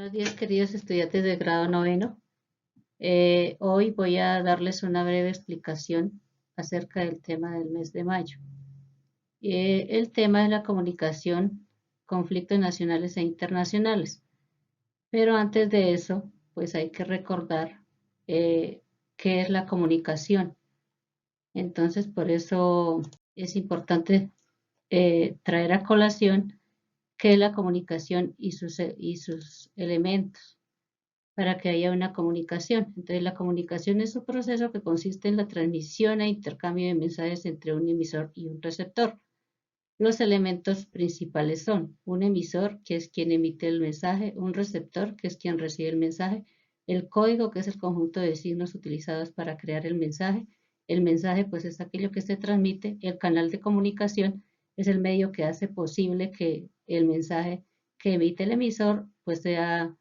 Buenos días, queridos estudiantes del grado noveno. Hoy voy a darles una breve explicación acerca del tema del mes de mayo. El tema es la comunicación, conflictos nacionales e internacionales. Pero antes de eso, pues hay que recordar qué es la comunicación. Entonces, por eso es importante traer a colación qué es la comunicación y sus elementos, para que haya una comunicación. Entonces, la comunicación es un proceso que consiste en la transmisión e intercambio de mensajes entre un emisor y un receptor. Los elementos principales son un emisor, que es quien emite el mensaje, un receptor, que es quien recibe el mensaje, el código, que es el conjunto de signos utilizados para crear el mensaje pues es aquello que se transmite, el canal de comunicación es el medio que hace posible que el mensaje que emite el emisor pues sea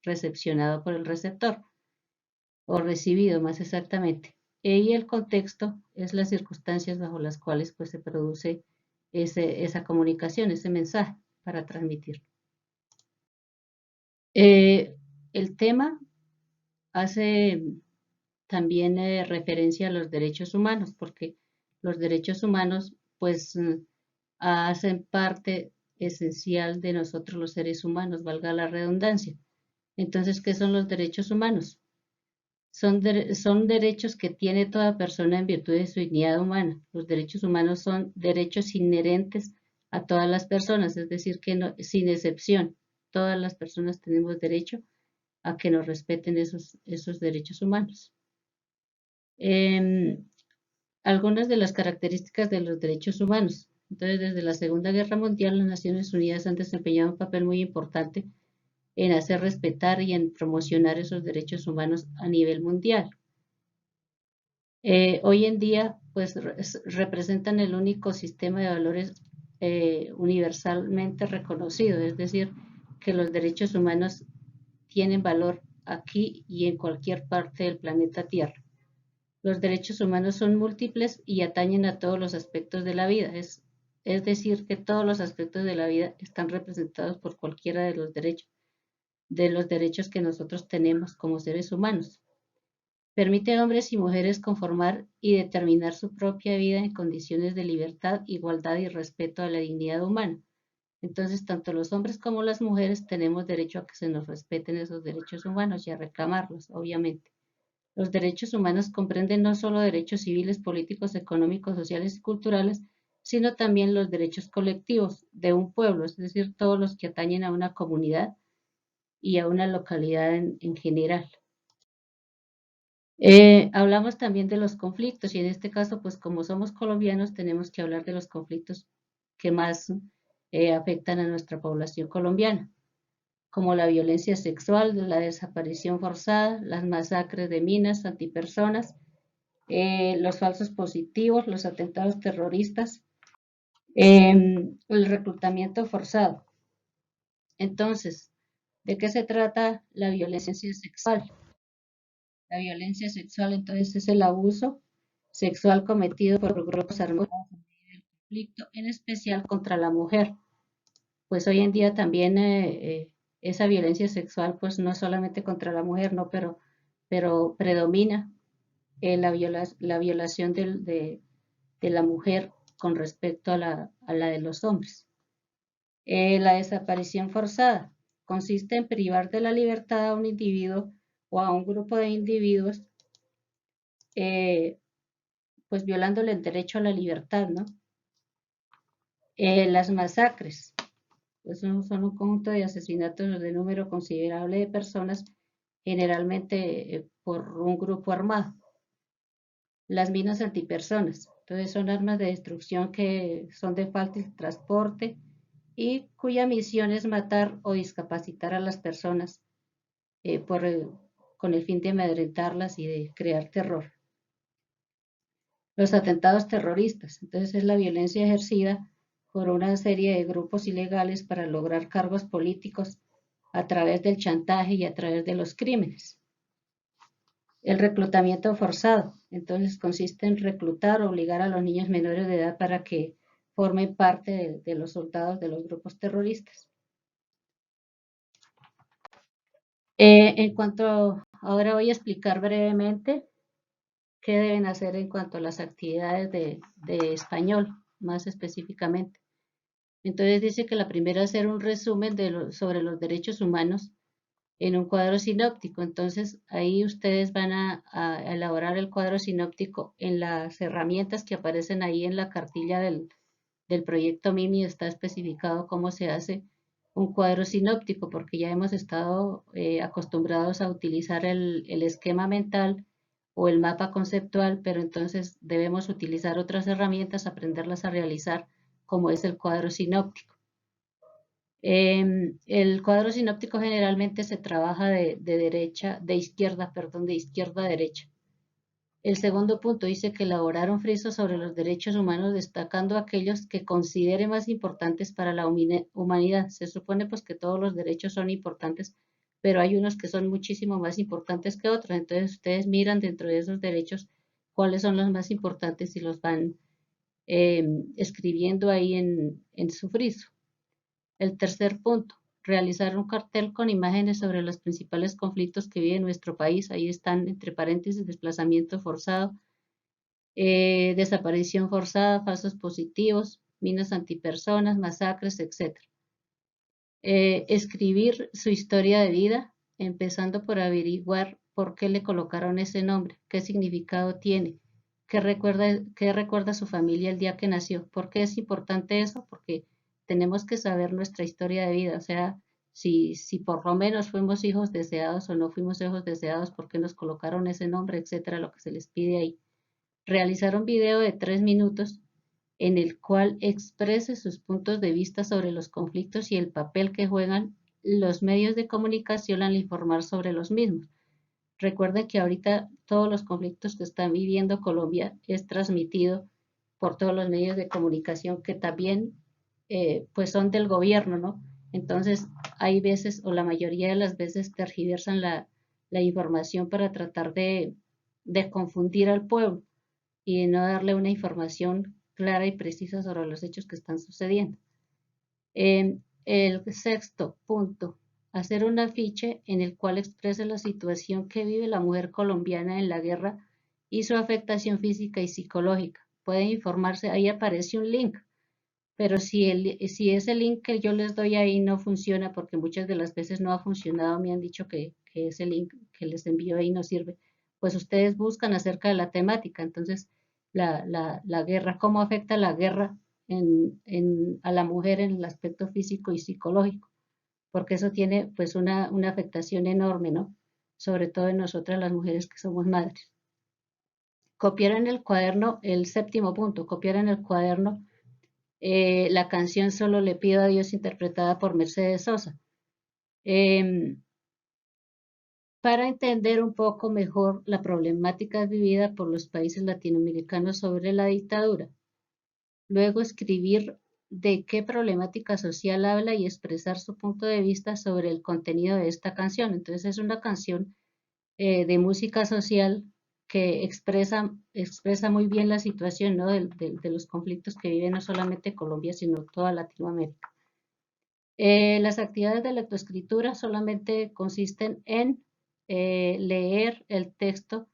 recepcionado por el receptor o recibido más exactamente. Y el contexto es las circunstancias bajo las cuales pues se produce esa comunicación, ese mensaje para transmitir. El tema hace también referencia a los derechos humanos, porque los derechos humanos pues hacen parte esencial de nosotros los seres humanos, valga la redundancia. Entonces, ¿qué son los derechos humanos? Son derechos que tiene toda persona en virtud de su dignidad humana. Los derechos humanos son derechos inherentes a todas las personas, es decir, que no, sin excepción, todas las personas tenemos derecho a que nos respeten esos derechos humanos. Algunas de las características de los derechos humanos. Entonces, desde la Segunda Guerra Mundial, las Naciones Unidas han desempeñado un papel muy importante en hacer respetar y en promocionar esos derechos humanos a nivel mundial. Hoy en día, pues representan el único sistema de valores universalmente reconocido, es decir, que los derechos humanos tienen valor aquí y en cualquier parte del planeta Tierra. Los derechos humanos son múltiples y atañen a todos los aspectos de la vida, es decir, que todos los aspectos de la vida están representados por cualquiera de los derechos que nosotros tenemos como seres humanos. Permite a hombres y mujeres conformar y determinar su propia vida en condiciones de libertad, igualdad y respeto a la dignidad humana. Entonces, tanto los hombres como las mujeres tenemos derecho a que se nos respeten esos derechos humanos y a reclamarlos, obviamente. Los derechos humanos comprenden no solo derechos civiles, políticos, económicos, sociales y culturales, sino también los derechos colectivos de un pueblo, es decir, todos los que atañen a una comunidad y a una localidad en general. Hablamos también de los conflictos y en este caso, pues como somos colombianos, tenemos que hablar de los conflictos que más afectan a nuestra población colombiana, como la violencia sexual, la desaparición forzada, las masacres de minas, antipersonas, los falsos positivos, los atentados terroristas, el reclutamiento forzado. Entonces, ¿de qué se trata la violencia sexual? La violencia sexual entonces es el abuso sexual cometido por grupos armados en medio del conflicto, en especial contra la mujer. Pues hoy en día también esa violencia sexual pues no es solamente contra la mujer, no, pero predomina la violación de la mujer con respecto a la de los hombres. La desaparición forzada consiste en privar de la libertad a un individuo o a un grupo de individuos pues violándole el derecho a la libertad, ¿no? Las masacres, pues son un conjunto de asesinatos de número considerable de personas, generalmente por un grupo armado. Las minas antipersonas, entonces son armas de destrucción que son de fácil transporte y cuya misión es matar o discapacitar a las personas eh, por, con el fin de amedrentarlas y de crear terror. Los atentados terroristas, entonces es la violencia ejercida por una serie de grupos ilegales para lograr cargos políticos a través del chantaje y a través de los crímenes. El reclutamiento forzado, entonces consiste en reclutar o obligar a los niños menores de edad para que formen parte de los soldados de los grupos terroristas. Ahora voy a explicar brevemente qué deben hacer en cuanto a las actividades de español, más específicamente. Entonces dice que la primera es hacer un resumen sobre los derechos humanos en un cuadro sinóptico. Entonces ahí ustedes van a elaborar el cuadro sinóptico en las herramientas que aparecen ahí en la cartilla del proyecto MIMI. Está especificado cómo se hace un cuadro sinóptico, porque ya hemos estado acostumbrados a utilizar el esquema mental o el mapa conceptual, pero entonces debemos utilizar otras herramientas, aprenderlas a realizar, como es el cuadro sinóptico. El cuadro sinóptico generalmente se trabaja de izquierda, perdón, de izquierda a derecha. El segundo punto dice que elaborar un friso sobre los derechos humanos, destacando aquellos que considere más importantes para la humanidad. Se supone pues que todos los derechos son importantes, pero hay unos que son muchísimo más importantes que otros. Entonces ustedes miran dentro de esos derechos cuáles son los más importantes y los van escribiendo ahí en su friso. El tercer punto, realizar un cartel con imágenes sobre los principales conflictos que vive nuestro país. Ahí están, entre paréntesis, desplazamiento forzado, desaparición forzada, falsos positivos, minas antipersonas, masacres, etc. Escribir su historia de vida, empezando por averiguar por qué le colocaron ese nombre, qué significado tiene, qué recuerda su familia el día que nació. ¿Por qué es importante eso? Porque tenemos que saber nuestra historia de vida, o sea, si por lo menos fuimos hijos deseados o no fuimos hijos deseados, por qué nos colocaron ese nombre, etcétera, lo que se les pide ahí. Realizar un video de 3 minutos en el cual exprese sus puntos de vista sobre los conflictos y el papel que juegan los medios de comunicación al informar sobre los mismos. Recuerden que ahorita todos los conflictos que está viviendo Colombia es transmitido por todos los medios de comunicación que también pues son del gobierno, ¿no? Entonces hay veces o la mayoría de las veces tergiversan la información para tratar de confundir al pueblo y no darle una información clara y precisa sobre los hechos que están sucediendo. El sexto punto, hacer un afiche en el cual exprese la situación que vive la mujer colombiana en la guerra y su afectación física y psicológica. Pueden informarse, ahí aparece un link, pero si ese link que yo les doy ahí no funciona, porque muchas de las veces no ha funcionado, me han dicho que ese link que les envío ahí no sirve, pues ustedes buscan acerca de la temática. Entonces, la guerra, cómo afecta la guerra a la mujer en el aspecto físico y psicológico, porque eso tiene pues una afectación enorme, ¿no? Sobre todo en nosotras las mujeres que somos madres. Copiar en el cuaderno, el séptimo punto, copiar en el cuaderno la canción Solo le pido a Dios, interpretada por Mercedes Sosa. Para entender un poco mejor la problemática vivida por los países latinoamericanos sobre la dictadura. Luego escribir de qué problemática social habla y expresar su punto de vista sobre el contenido de esta canción. Entonces es una canción de música social que expresa muy bien la situación, ¿no? de los conflictos que vive no solamente Colombia, sino toda Latinoamérica. Las actividades de lectoescritura solamente consisten en leer el texto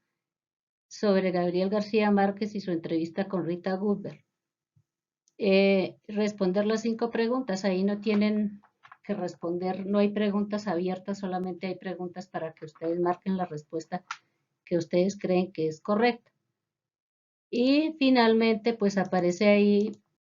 sobre Gabriel García Márquez y su entrevista con Rita Goodberg. Responder las 5 preguntas, ahí no tienen que responder, no hay preguntas abiertas, solamente hay preguntas para que ustedes marquen la respuesta que ustedes creen que es correcta. Y finalmente, pues aparece ahí